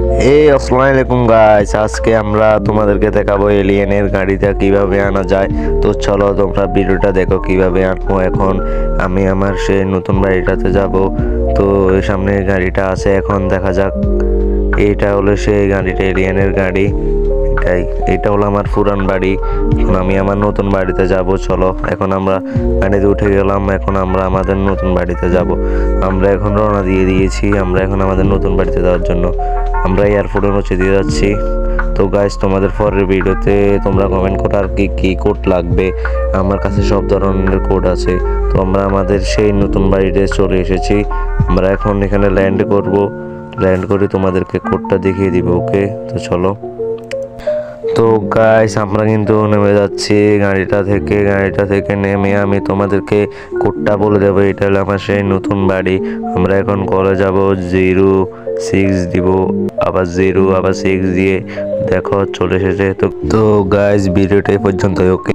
আসসালামু আলাইকুম গাইস, আজকে আমরা তোমাদেরকে দেখাবো এলিয়েনের গাড়িটা কিভাবে আনা যায়। তো চলো তোমরা ভিডিওটা দেখো কিভাবে আনবো। এখন আমি আমার সেই নতুন বাড়িটাতে যাব। তো এই সামনে গাড়িটা আছে, এখন দেখা যাক। এইটা হলো সেই গাড়িটা, এলিয়েনের গাড়ি। এটা হলো আমার পুরান বাড়ি। এখন আমি আমার নতুন বাড়িতে যাব। চলো এখন আমরা গাড়িতে উঠে গেলাম, এখন আমরা আমাদের নতুন বাড়িতে যাব। আমরা এখন রওনা দিয়ে দিয়েছি, আমরা এখন আমাদের নতুন বাড়িতে যাওয়ার জন্য আমরা এয়ারপোর্টে পৌঁছে দিয়ে যাচ্ছি। তো গাইস, তোমাদের পরের ভিডিওতে তোমরা কমেন্ট করো আর কি কি কোড লাগবে। আমার কাছে সব ধরনের কোড আছে। তো আমরা আমাদের সেই নতুন বাড়িতে চলে এসেছি। আমরা এখন এখানে ল্যান্ড করব। ল্যান্ড করে তোমাদেরকে কোডটা দেখিয়ে দিব। ওকে, তো চলো। তো গাইস, আমরা কিন্তু নেমে যাচ্ছি গাড়িটা থেকে নেমে আমি তোমাদেরকে কোডটা বলে দেবো। এটা হলো আমার সেই নতুন বাড়ি। আমরা এখন কলে যাব, 06 দিব, আবার 0 আবার 6 দিয়ে দেখো চলে এসেছে। তো গাইস, ভিডিওটা এই পর্যন্ত। ওকে।